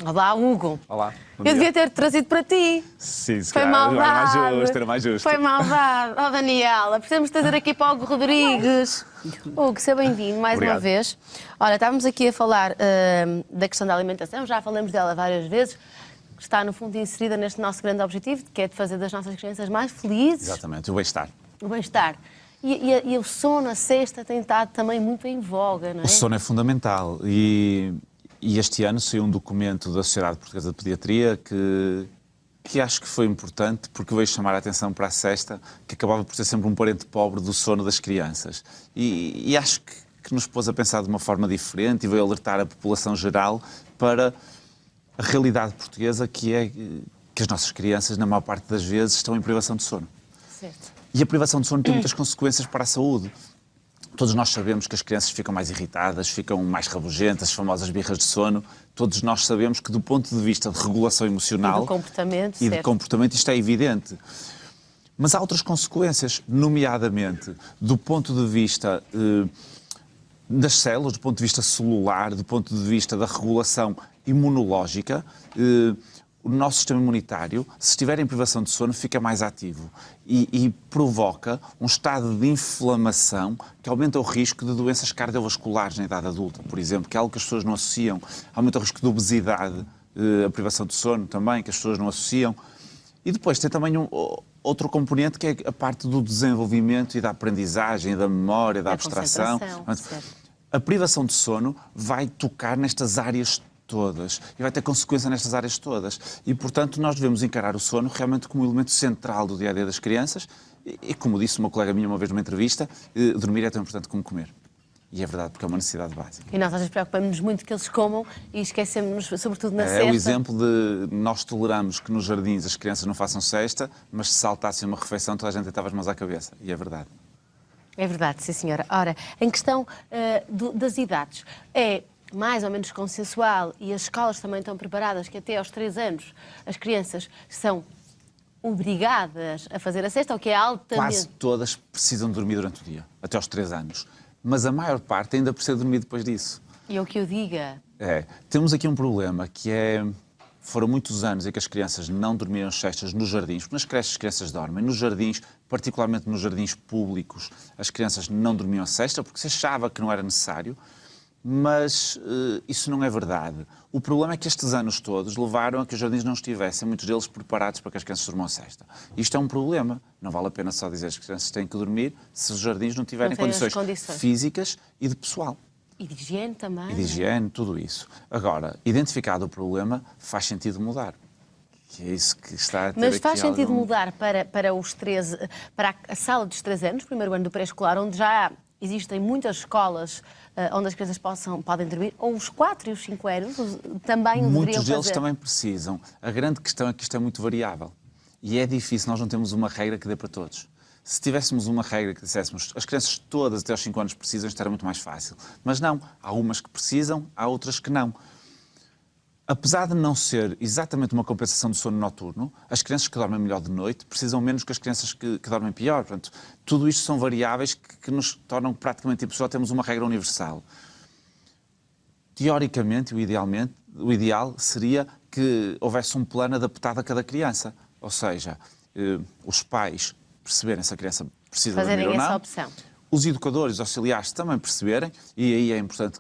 Olá, Hugo. Olá. Eu devia ter trazido para ti. Sim, se Foi calhar maldade. era mais justo. Foi maldade. Oh, Daniela, precisamos trazer aqui para o Hugo Rodrigues. Hugo, seja bem-vindo mais Obrigado. uma vez. Olha, estávamos aqui a falar da questão da alimentação, já falamos dela várias vezes, que está, no fundo, inserida neste nosso grande objetivo, que é de fazer das nossas crianças mais felizes. Exatamente, o bem-estar. O bem-estar. E o sono, a sexta, tem estado também muito em voga, não é? O sono é fundamental e este ano saiu um documento da Sociedade Portuguesa de Pediatria que acho que foi importante porque veio chamar a atenção para a sesta, que acabava por ser sempre um parente pobre do sono das crianças. E acho que nos pôs a pensar de uma forma diferente e veio alertar a população geral para a realidade portuguesa, que é que as nossas crianças, na maior parte das vezes, estão em privação de sono. Certo. E a privação de sono tem muitas consequências para a saúde. Todos nós sabemos que as crianças ficam mais irritadas, ficam mais rabugentas, as famosas birras de sono. Todos nós sabemos que, do ponto de vista de regulação emocional E de comportamento, isto é evidente. Mas há outras consequências, nomeadamente do ponto de vista das células, do ponto de vista celular, do ponto de vista da regulação imunológica. O nosso sistema imunitário, se estiver em privação de sono, fica mais ativo e provoca um estado de inflamação que aumenta o risco de doenças cardiovasculares na idade adulta, por exemplo, que é algo que as pessoas não associam. Aumenta o risco de obesidade, a privação de sono também, que as pessoas não associam. E depois tem também outro componente, que é a parte do desenvolvimento e da aprendizagem, da memória, da abstração. A privação de sono vai tocar nestas áreas todas e vai ter consequência nestas áreas todas. E, portanto, nós devemos encarar o sono realmente como um elemento central do dia-a-dia das crianças e, como disse uma colega minha uma vez numa entrevista, dormir é tão importante como comer. E é verdade, porque é uma necessidade básica. E nós às vezes preocupamos-nos muito que eles comam e esquecemos-nos, sobretudo na sexta. É o exemplo de nós toleramos que nos jardins as crianças não façam sexta, mas se saltassem uma refeição toda a gente deitava as mãos à cabeça. E é verdade. É verdade, sim senhora. Ora, em questão das idades, é mais ou menos consensual e as escolas também estão preparadas que até aos 3 anos as crianças são obrigadas a fazer a sesta, ou que é altamente... Quase todas precisam dormir durante o dia, até aos 3 anos. Mas a maior parte ainda precisa dormir depois disso. E é o que eu diga. Temos aqui um problema que é... Foram muitos anos em que as crianças não dormiram cestas nos jardins, porque nas creches as crianças dormem. Nos jardins, particularmente nos jardins públicos, as crianças não dormiam cesta porque se achava que não era necessário. Mas isso não é verdade. O problema é que estes anos todos levaram a que os jardins não estivessem, muitos deles, preparados para que as crianças durmam a sesta. Isto é um problema. Não vale a pena só dizer que as crianças têm que dormir se os jardins não tiverem condições físicas e de pessoal. E de higiene também. E de higiene, tudo isso. Agora, identificado o problema, faz sentido mudar. Que é isso que está a ter. Mas faz aqui sentido algum... mudar para os 13, para a sala dos 3 anos, primeiro ano do pré-escolar, onde já existem muitas escolas onde as crianças podem dormir, ou os 4 e os 5 anos também o deveriam fazer? Muitos deles também precisam. A grande questão é que isto é muito variável. E é difícil, nós não temos uma regra que dê para todos. Se tivéssemos uma regra que disséssemos as crianças todas até aos 5 anos precisam, isto era muito mais fácil. Mas não, há umas que precisam, há outras que não. Apesar de não ser exatamente uma compensação do sono noturno, as crianças que dormem melhor de noite precisam menos que as crianças que dormem pior. Portanto, tudo isto são variáveis que nos tornam praticamente impossível termos uma regra universal. Teoricamente, o ideal seria que houvesse um plano adaptado a cada criança. Ou seja, os pais perceberem se a criança precisa dormir ou não. Essa opção. Os educadores, os auxiliares também perceberem, e aí é importante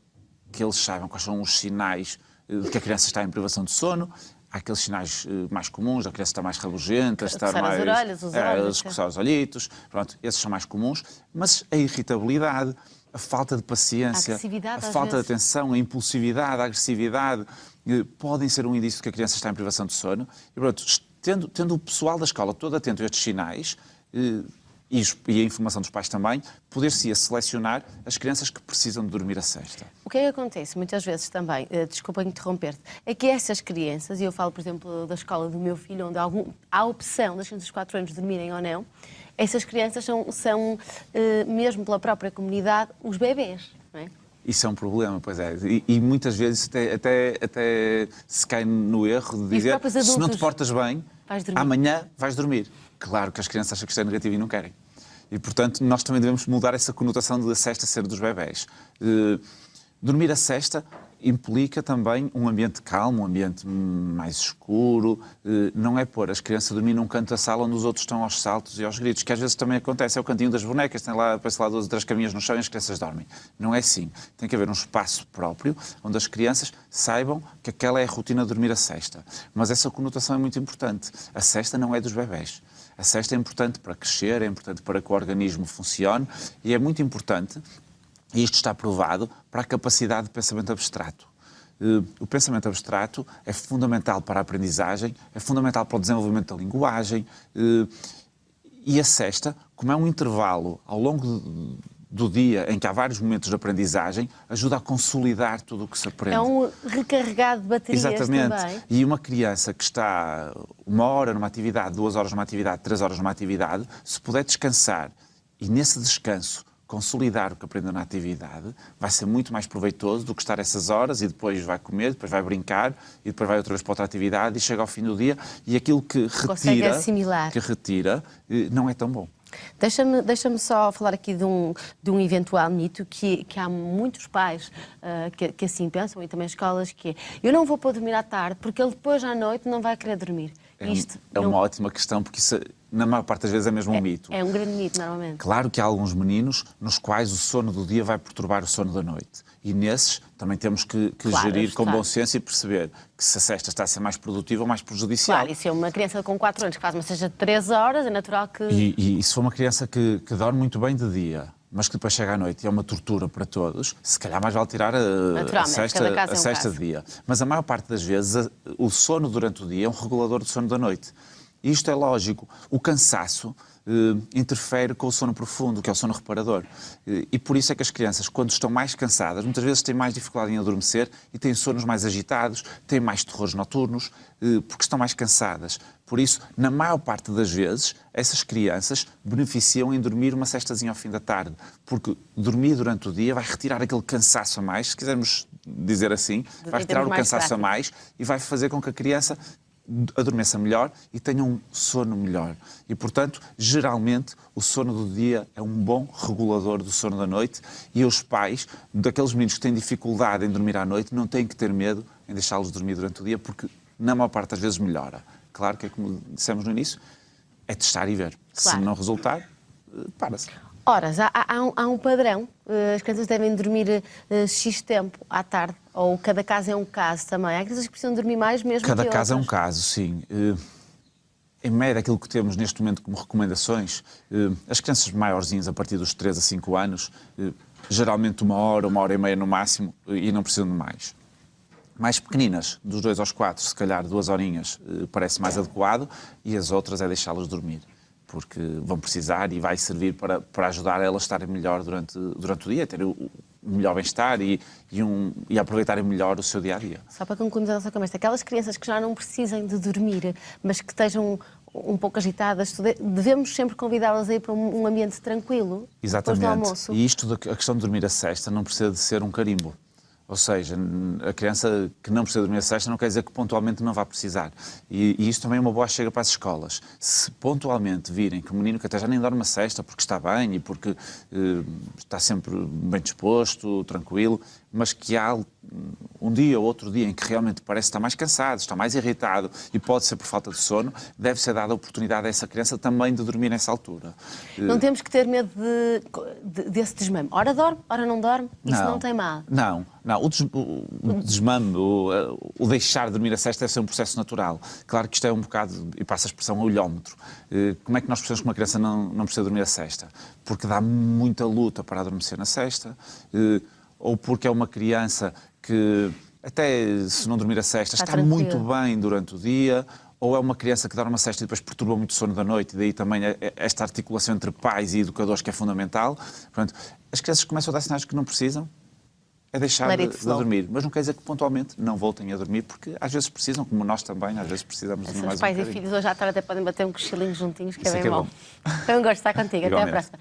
que eles saibam quais são os sinais de que a criança está em privação de sono. Há aqueles sinais mais comuns, a criança está mais rabugenta, está mais... Coçar as orelhas, os olhos. Coçar os olhitos, pronto, esses são mais comuns. Mas a irritabilidade, a falta de paciência, a falta de atenção, a impulsividade, a agressividade, podem ser um indício de que a criança está em privação de sono. E, pronto, tendo o pessoal da escola todo atento a estes sinais, e a informação dos pais também, poder-se-ia selecionar as crianças que precisam de dormir a sesta. O que é que acontece muitas vezes também, desculpa interromper-te, é que essas crianças, e eu falo, por exemplo, da escola do meu filho, onde há a opção das crianças de 4 anos dormirem ou não, essas crianças são mesmo pela própria comunidade, os bebés, não é? Isso é um problema, pois é. E muitas vezes até se cai no erro de dizer se não te portas bem, amanhã vais dormir. Claro que as crianças acham que isto é negativo e não querem. E, portanto, nós também devemos mudar essa conotação de a sesta ser dos bebés. Dormir a sesta implica também um ambiente calmo, um ambiente mais escuro. Não é pôr as crianças a dormir num canto da sala onde os outros estão aos saltos e aos gritos, que às vezes também acontece. É o cantinho das bonecas, tem lá, parece lá 2 ou 3 caminhas no chão e as crianças dormem. Não é assim. Tem que haver um espaço próprio onde as crianças saibam que aquela é a rotina de dormir a sesta. Mas essa conotação é muito importante. A sesta não é dos bebés. A sesta é importante para crescer, é importante para que o organismo funcione e é muito importante. E isto está provado para a capacidade de pensamento abstrato. O pensamento abstrato é fundamental para a aprendizagem, é fundamental para o desenvolvimento da linguagem. E a sesta, como é um intervalo ao longo do dia em que há vários momentos de aprendizagem, ajuda a consolidar tudo o que se aprende. É um recarregado de baterias. Exatamente. Também. E uma criança que está 1 hora numa atividade, 2 horas numa atividade, 3 horas numa atividade, se puder descansar e nesse descanso consolidar o que aprendeu na atividade, vai ser muito mais proveitoso do que estar essas horas e depois vai comer, depois vai brincar e depois vai outra vez para outra atividade e chega ao fim do dia e aquilo que retira não é tão bom. Deixa-me só falar aqui de um eventual mito que há muitos pais que assim pensam, e também escolas, que é: eu não vou pôr dormir à tarde porque ele depois à noite não vai querer dormir. É uma ótima questão, porque isso, na maior parte das vezes, é mesmo um mito. É um grande mito, normalmente. Claro que há alguns meninos nos quais o sono do dia vai perturbar o sono da noite. E nesses também temos que gerir com bom senso e perceber que se a sesta está a ser mais produtiva ou mais prejudicial. Claro, e se é uma criança com 4 anos que faz uma sesta de 3 horas, é natural que... E se for uma criança que dorme muito bem de dia, mas que depois chega à noite e é uma tortura para todos, se calhar mais vale tirar a sesta de dia. Mas a maior parte das vezes o sono durante o dia é um regulador do sono da noite. E isto é lógico. O cansaço interfere com o sono profundo, que é o sono reparador. E por isso é que as crianças, quando estão mais cansadas, muitas vezes têm mais dificuldade em adormecer e têm sonos mais agitados, têm mais terrores noturnos, porque estão mais cansadas. Por isso, na maior parte das vezes, essas crianças beneficiam em dormir uma sestazinha ao fim da tarde, porque dormir durante o dia vai retirar aquele cansaço a mais, se quisermos dizer assim, vai retirar o cansaço a mais e vai fazer com que a criança adormeça melhor e tenha um sono melhor. E, portanto, geralmente, o sono do dia é um bom regulador do sono da noite e os pais, daqueles meninos que têm dificuldade em dormir à noite, não têm que ter medo em deixá-los dormir durante o dia, porque, na maior parte das vezes, melhora. Claro que é como dissemos no início, é testar e ver. Claro. Se não resultar, para-se. Horas, há um padrão. As crianças devem dormir X tempo à tarde, ou cada caso é um caso também. Há crianças que precisam dormir mais mesmo que outras. Cada caso é um caso, sim. Em média, aquilo que temos neste momento como recomendações, as crianças maiorzinhas, a partir dos 3 a 5 anos, geralmente 1 hora, 1h30 no máximo, e não precisam de mais. Mais pequeninas, dos 2 aos 4, se calhar 2 horinhas, parece mais adequado, e as outras é deixá-las dormir, porque vão precisar e vai servir para ajudar elas a estarem melhor durante o dia, terem o melhor bem-estar e aproveitarem melhor o seu dia-a-dia. Só para concluirmos a nossa conversa, aquelas crianças que já não precisem de dormir, mas que estejam um pouco agitadas, devemos sempre convidá-las a ir para um ambiente tranquilo. Exatamente. Depois do almoço. E isto, a questão de dormir a sesta, não precisa de ser um carimbo. Ou seja, a criança que não precisa dormir a sesta não quer dizer que pontualmente não vai precisar. E isto também é uma boa chega para as escolas. Se pontualmente virem que o menino que até já nem dorme a sesta porque está bem e porque está sempre bem disposto, tranquilo, mas que há um dia ou outro dia em que realmente parece estar mais cansado, está mais irritado e pode ser por falta de sono, deve ser dada a oportunidade a essa criança também de dormir nessa altura. Não temos que ter medo desse desmame. Ora dorme, ora não dorme. Isso não tem mal. Não. O desmame, o deixar de dormir a sesta deve ser um processo natural. Claro que isto é um bocado, e passa a expressão, olhómetro. Como é que nós percebemos que uma criança não precisa dormir a sesta? Porque dá muita luta para adormecer na sesta, ou porque é uma criança que, até se não dormir a sesta, está muito bem durante o dia, ou é uma criança que dorme a sesta e depois perturba muito o sono da noite, e daí também esta articulação entre pais e educadores que é fundamental. Portanto, as crianças começam a dar sinais que não precisam, é deixar de dormir. Mas não quer dizer que pontualmente não voltem a dormir, porque às vezes precisam, como nós também, às vezes precisamos de mais um bocadinho. Os pais e filhos hoje à tarde até podem bater um cochilinho juntinhos, que é bem bom. Foi um gosto estar contigo. Até à próxima.